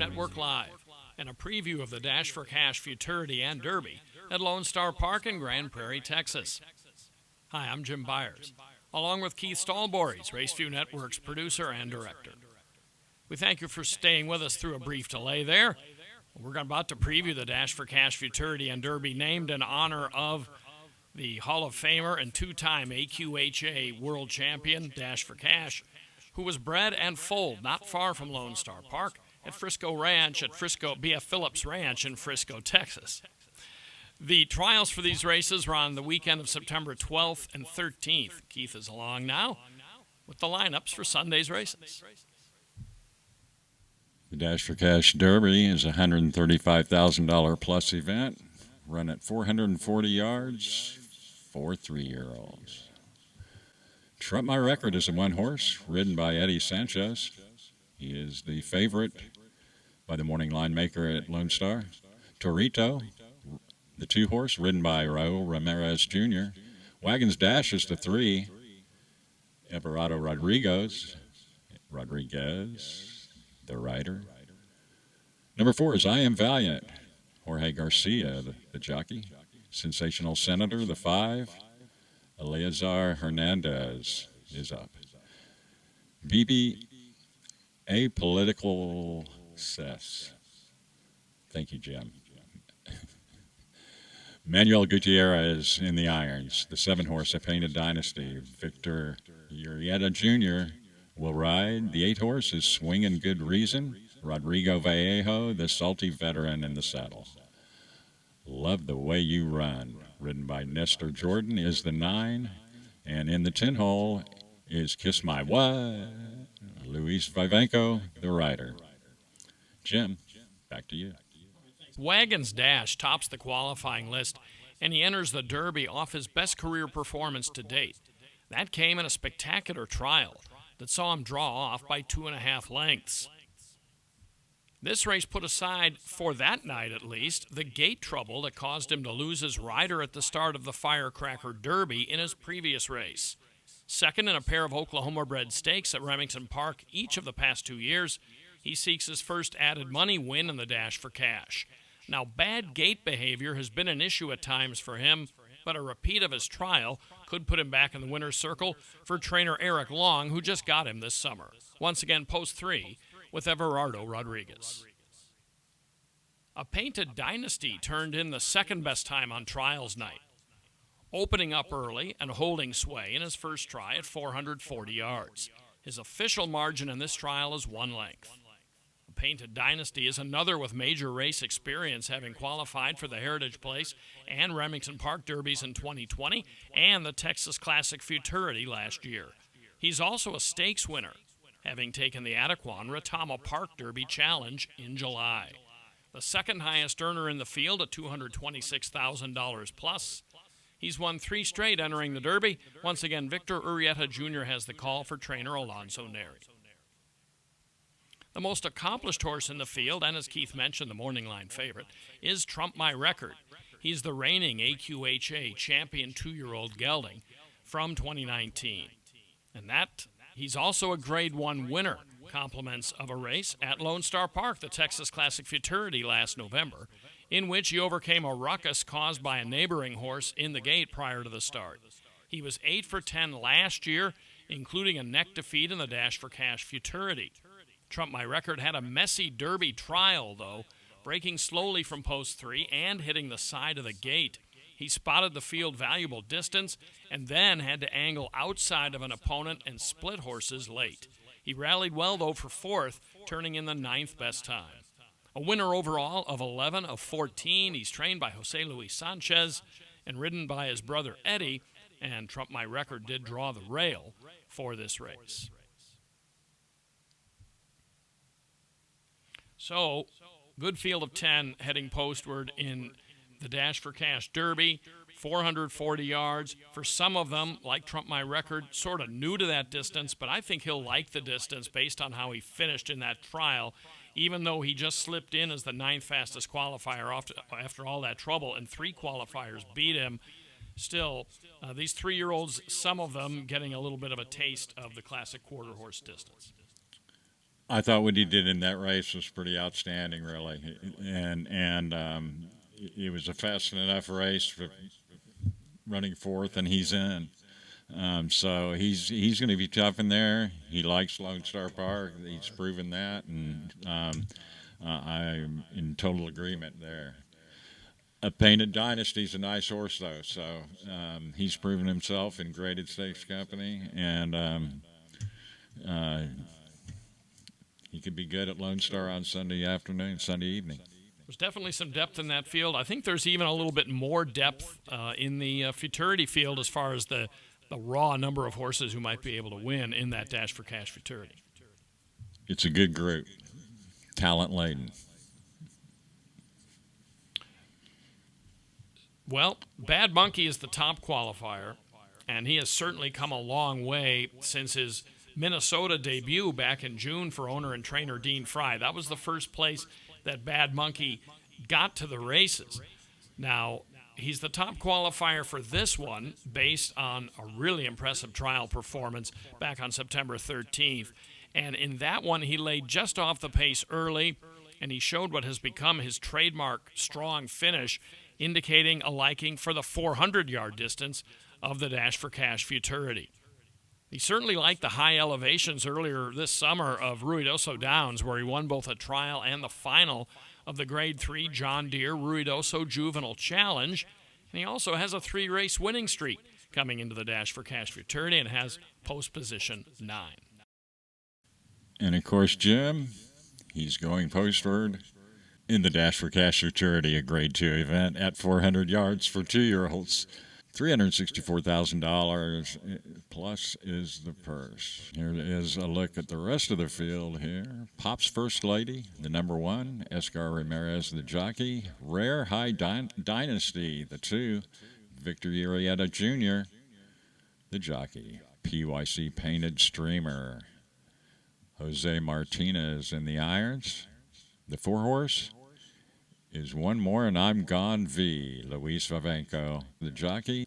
Network Live and a preview of the Dash for Cash Futurity and Derby at Lone Star Park in Grand Prairie, Texas. Hi, I'm Jim Byers, along with Keith Stallbories, Raceview Network's producer and director. We thank you for staying with us through a brief delay there. We're about to preview the Dash for Cash Futurity and Derby named in honor of the Hall of Famer and two-time AQHA World Champion, Dash for Cash, who was bred and foaled not far from Lone Star Park at Frisco Ranch at B.F. Phillips Ranch in Frisco, Texas. The trials for these races were on the weekend of September 12th and 13th. Keith is along now with the lineups for Sunday's races. The Dash for Cash Derby is a $135,000 plus event, run at 440 yards for 3-year-olds. Trump My Record is a one-horse ridden by Eddie Sanchez. He is the favorite by the morning line maker at Lone Star. Torito, the 2-horse, ridden by Raul Ramirez Jr. Wagons Dash is the 3. Everardo Rodriguez, the rider. Number 4 is I Am Valiant, Jorge Garcia, the jockey. Sensational Senator, the 5. Eleazar Hernandez is up. BB Apolitical Cess. Thank you, Jim. Manuel Gutierrez in the irons. The 7-horse, A Painted Dynasty. Victor Urieta Jr. will ride. The 8-horse is Swingin' Good Reason. Rodrigo Vallejo, the salty veteran in the saddle. Love the Way You Run, ridden by Nestor Jordan, is the 9. And in the 10-hole is Kiss My What, Luis Vivanco, the rider. Jim, back to you. Wagons Dash tops the qualifying list, and he enters the Derby off his best career performance to date. That came in a spectacular trial that saw him draw off by 2.5 lengths. This race put aside, for that night at least, the gate trouble that caused him to lose his rider at the start of the Firecracker Derby in his previous race. Second in a pair of Oklahoma-bred stakes at Remington Park each of the past 2 years, he seeks his first added money win in the Dash for Cash. Now, bad gate behavior has been an issue at times for him, but a repeat of his trial could put him back in the winner's circle for trainer Eric Long, who just got him this summer. Once again, post 3 with Everardo Rodriguez. A Painted Dynasty turned in the second-best time on trials night, opening up early and holding sway in his first try at 440 yards. His official margin in this trial is 1 length. A Painted Dynasty is another with major race experience, having qualified for the Heritage Place and Remington Park Derbies in 2020 and the Texas Classic Futurity last year. He's also a stakes winner, having taken the Adequan Retama Park Derby Challenge in July. The second highest earner in the field at $226,000 plus. He's won 3 straight entering the Derby. Once again, Victor Urieta Jr. has the call for trainer Alonso Neri. The most accomplished horse in the field, and as Keith mentioned, the morning line favorite, is Trump My Record. He's the reigning AQHA champion 2-year-old gelding from 2019. And he's also a Grade 1 winner, compliments of a race at Lone Star Park, the Texas Classic Futurity last November, in which he overcame a ruckus caused by a neighboring horse in the gate prior to the start. He was 8 for 10 last year, including a neck defeat in the Dash for Cash Futurity. Trump My Record had a messy Derby trial, though, breaking slowly from post 3 and hitting the side of the gate. He spotted the field valuable distance and then had to angle outside of an opponent and split horses late. He rallied well, though, for 4th, turning in the 9th best time. A winner overall of 11 of 14. He's trained by Jose Luis Sanchez and ridden by his brother Eddie, and Trump My Record did draw the rail for this race. So, good field of 10 heading postward in the Dash for Cash Derby, 440 yards. For some of them, like Trump My Record, sort of new to that distance, but I think he'll like the distance based on how he finished in that trial, even though he just slipped in as the 9th fastest qualifier after all that trouble, and 3 qualifiers beat him. Still, these 3-year-olds, some of them getting a little bit of a taste of the classic quarter horse distance. I thought what he did in that race was pretty outstanding, really, and it was a fast enough race for running fourth, and he's in. So he's going to be tough in there. He likes Lone Star Park. He's proven that, and I'm in total agreement there. A Painted Dynasty's a nice horse, though, so he's proven himself in Graded Stakes Company, and he could be good at Lone Star on Sunday afternoon, Sunday evening. There's definitely some depth in that field. I think there's even a little bit more depth in the Futurity field as far as the raw number of horses who might be able to win in that Dash for Cash Futurity. It's a good group, talent-laden. Well, Bad Monkey is the top qualifier, and he has certainly come a long way since his Minnesota debut back in June for owner and trainer Dean Fry. That was the first place that Bad Monkey got to the races. Now, he's the top qualifier for this one based on a really impressive trial performance back on September 13th. And in that one, he laid just off the pace early, and he showed what has become his trademark strong finish, indicating a liking for the 400-yard distance of the Dash for Cash Futurity. He certainly liked the high elevations earlier this summer of Ruidoso Downs, where he won both a trial and the final of the Grade 3 John Deere Ruidoso Juvenile Challenge. And he also has a 3-race winning streak coming into the Dash for Cash Futurity and has post position 9. And, of course, Jim, he's going postward in the Dash for Cash Futurity, a Grade 2 event at 400 yards for 2-year-olds. $364,000 plus is the purse. Here is a look at the rest of the field here. Pop's First Lady, the number 1. Escar Ramirez, the jockey. Rare High Dynasty, the 2. Victor Urieta Jr., the jockey. PYC Painted Streamer. Jose Martinez in the irons. The 4-horse is One More and I'm Gone V. Luis Vavenco, the jockey.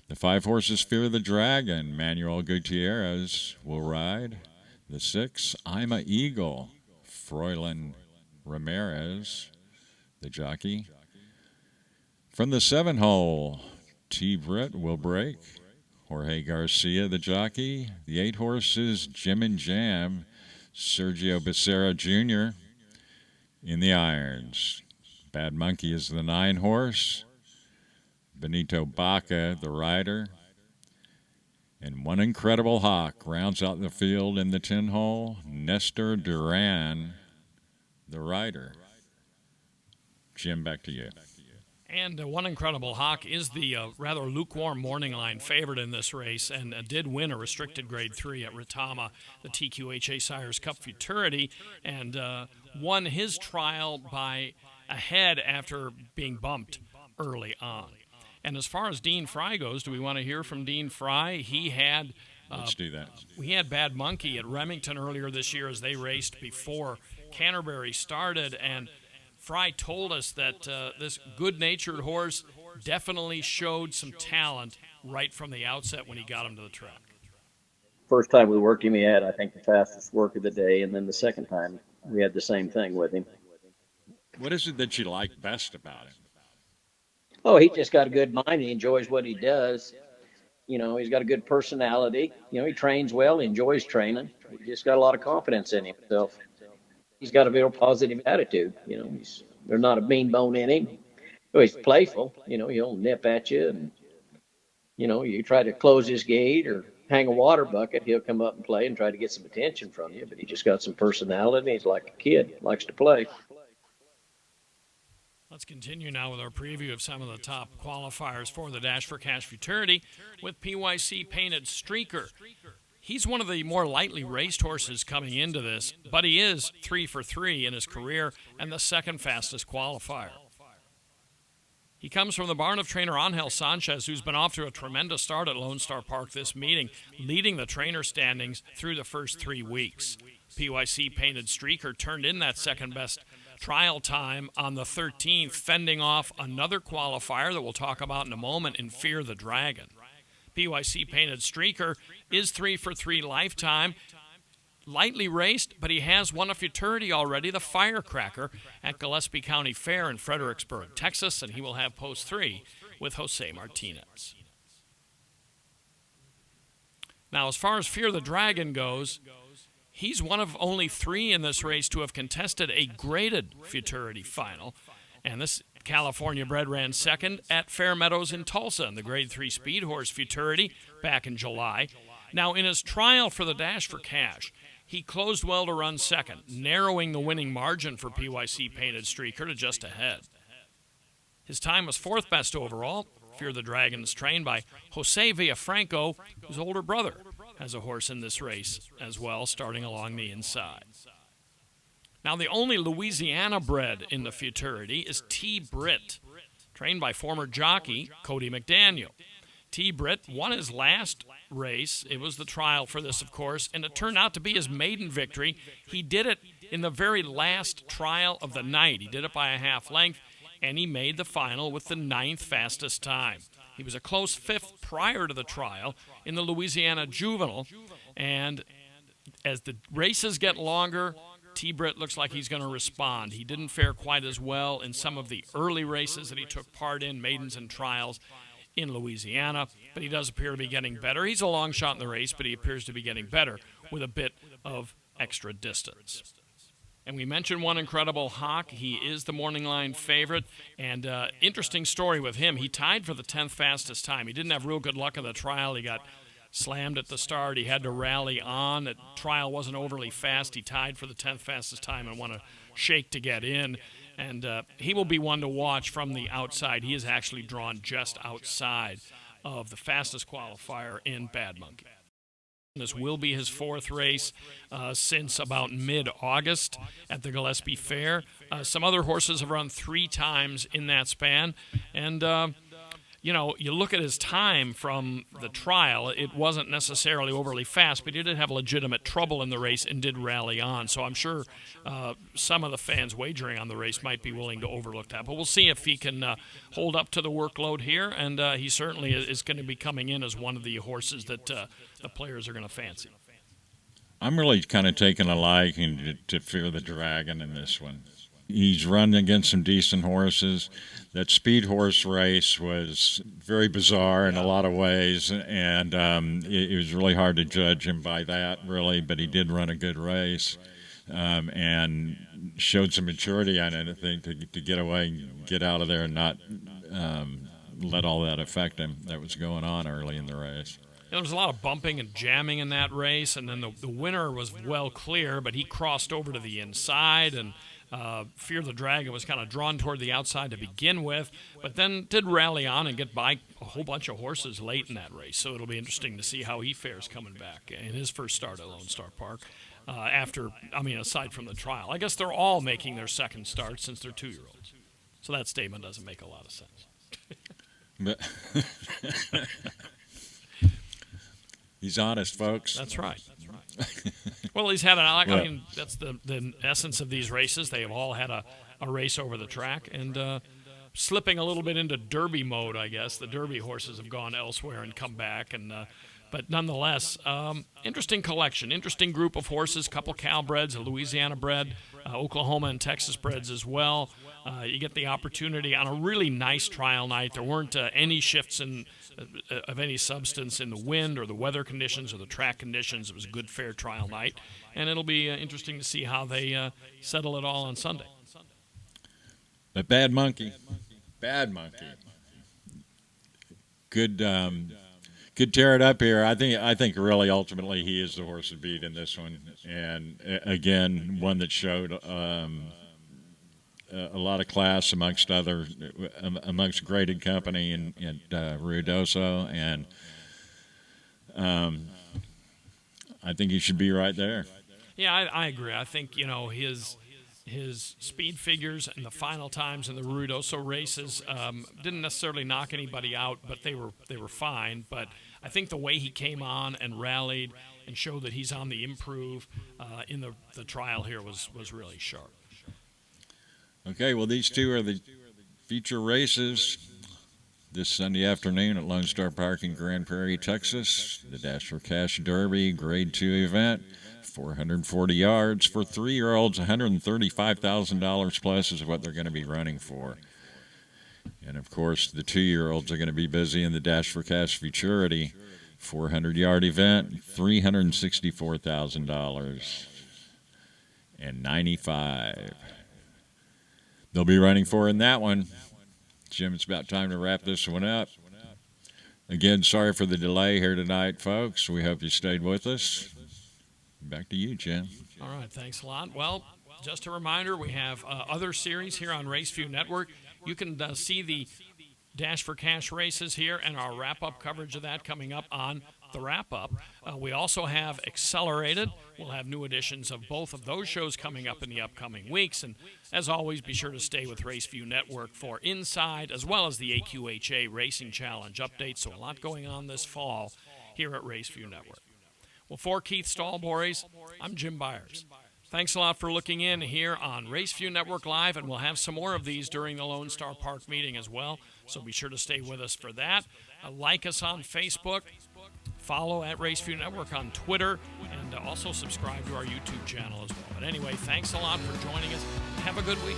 The 5 horses Fear the Dragon. Manuel Gutierrez will ride. The 6, I'm a Eagle. Froilan Ramirez, the jockey. From the 7 hole, T. Britt will break. Jorge Garcia, the jockey. The 8 horses Jim and Jam. Sergio Becerra Jr. in the irons. Bad Monkey is the 9 horse. Benito Baca, the rider. And One Incredible Hawk rounds out the field in the 10 hole. Nestor Duran, the rider. Jim, back to you. And One Incredible Hawk is the rather lukewarm morning line favorite in this race and did win a restricted Grade 3 at Retama, the TQHA Sires Cup Futurity, and won his trial by a head after being bumped early on. And as far as Dean Fry goes, do we want to hear from Dean Fry? He had Let's do that. We had Bad Monkey at Remington earlier this year as they raced before Canterbury started, and Fry told us that this good-natured horse definitely showed some talent right from the outset when he got him to the track. First time we worked him, he had, I think, the fastest work of the day, and then the second time we had the same thing with him. What is it that you like best about him? Oh, he just got a good mind. He enjoys what he does. You know, he's got a good personality. You know, he trains well. He enjoys training. He just got a lot of confidence in himself. He's got a real positive attitude. You know, there's not a mean bone in him. So he's playful. You know, he'll nip at you, and you know, you try to close his gate or hang a water bucket, he'll come up and play and try to get some attention from you. But he just got some personality. He's like a kid, likes to play. Let's continue now with our preview of some of the top qualifiers for the Dash for Cash Futurity with PYC Painted Streaker. He's one of the more lightly raced horses coming into this, but he is 3 for 3 in his career and the second fastest qualifier. He comes from the barn of trainer Angel Sanchez, who's been off to a tremendous start at Lone Star Park this meeting, leading the trainer standings through the first 3 weeks. PYC Painted Streaker turned in that second-best trial time on the 13th, fending off another qualifier that we'll talk about in a moment in Fear the Dragon. PYC Painted Streaker is 3 for 3 lifetime. lightly raced, but he has won a Futurity already, the Firecracker, at Gillespie County Fair in Fredericksburg, Texas, and he will have post 3 with Jose Martinez. Now, as far as Fear the Dragon goes, he's one of only 3 in this race to have contested a graded Futurity final, and this California bred ran second at Fair Meadows in Tulsa in the Grade 3 Speed Horse Futurity back in July. Now, in his trial for the Dash for Cash, he closed well to run second, narrowing the winning margin for PYC Painted Streaker to just ahead. His time was 4th best overall. Fear the Dragon is trained by Jose Villafranco, whose older brother has a horse in this race as well, starting along the inside. Now, the only Louisiana bred in the Futurity is T. Britt, trained by former jockey Cody McDaniel. T. Britt won his last race. It was the trial for this, of course, and it turned out to be his maiden victory. He did it in the very last trial of the night. He did it by a half length, and he made the final with the 9th fastest time. He was a close 5th prior to the trial in the Louisiana Juvenile, and as the races get longer, T. Britt looks like he's going to respond. He didn't fare quite as well in some of the early races that he took part in, maidens and trials in Louisiana, but he does appear to be getting better. He's a long shot in the race, but he appears to be getting better with a bit of extra distance. And we mentioned One Incredible Hawk. He is the morning line favorite, and interesting story with him. He tied for the 10th fastest time. He didn't have real good luck in the trial. He got slammed at the start. He had to rally on. The trial wasn't overly fast. He tied for the 10th fastest time and won a shake to get in. And he will be one to watch from the outside. He is actually drawn just outside of the fastest qualifier in Bad Monkey. This will be his 4th race since about mid-August at the Gillespie Fair. Some other horses have run 3 times in that span. And you know, you look at his time from the trial, it wasn't necessarily overly fast, but he did have legitimate trouble in the race and did rally on. So I'm sure some of the fans wagering on the race might be willing to overlook that. But we'll see if he can hold up to the workload here, and he certainly is going to be coming in as one of the horses that the players are going to fancy. I'm really kind of taking a liking to Fear the Dragon in this one. He's run against some decent horses. That speed horse race was very bizarre in a lot of ways, and it was really hard to judge him by that, really, but he did run a good race and showed some maturity on it, I think, to get away and get out of there and not let all that affect him that was going on early in the race. There was a lot of bumping and jamming in that race, and then the winner was well clear, but he crossed over to the inside, and Fear the Dragon was kind of drawn toward the outside to begin with, but then did rally on and get by a whole bunch of horses late in that race. So it'll be interesting to see how he fares coming back in his first start at Lone Star Park. Aside from the trial. I guess they're all making their second start since they're 2-year-olds. So that statement doesn't make a lot of sense. But he's honest, folks. That's right. Well, he's had that's the essence of these races. They have all had a race over the track, and slipping a little bit into Derby mode, I guess. The Derby horses have gone elsewhere and come back, and but nonetheless, interesting collection, interesting group of horses, couple Cal breds, a Louisiana bred, Oklahoma and Texas breds as well. You get the opportunity on a really nice trial night. There weren't any shifts of any substance in the wind or the weather conditions or the track conditions. It was a good, fair trial night, and it'll be interesting to see how they settle it all on Sunday. But Bad Monkey. Could tear it up here. I think really ultimately he is the horse to beat in this one, and again one that showed a lot of class amongst graded company in Ruidoso, and I think he should be right there. Yeah, I agree. I think his speed figures and the final times in the Ruidoso races didn't necessarily knock anybody out, but they were fine. But I think the way he came on and rallied and showed that he's on the improve in the trial here was really sharp. Okay, well, these two are the feature races. this Sunday afternoon at Lone Star Park in Grand Prairie, Texas. The Dash for Cash Derby Grade 2 event. 440 yards for 3-year-olds. $135,000 plus is what they're going to be running for. And, of course, the 2-year-olds are going to be busy in the Dash for Cash Futurity 400-yard event, $364,000 and 95. They'll be running for in that one. Jim, it's about time to wrap this one up. Again, sorry for the delay here tonight, folks. We hope you stayed with us. Back to you, Jim. All right, thanks a lot. Well, just a reminder, we have other series here on RaceView Network. You can see the Dash for Cash races here and our wrap-up coverage of that coming up on the wrap-up. We also have Accelerated. We'll have new editions of both of those shows coming up in the upcoming weeks. And as always, be sure to stay with RaceView Network for Inside as well as the AQHA Racing Challenge updates. So a lot going on this fall here at RaceView Network. Well, for Keith Stallboys, I'm Jim Byers. Thanks a lot for looking in here on RaceView Network Live, and we'll have some more of these during the Lone Star Park meeting as well, so be sure to stay with us for that. Like us on Facebook, follow at RaceView Network on Twitter, and also subscribe to our YouTube channel as well. But anyway, thanks a lot for joining us. Have a good week.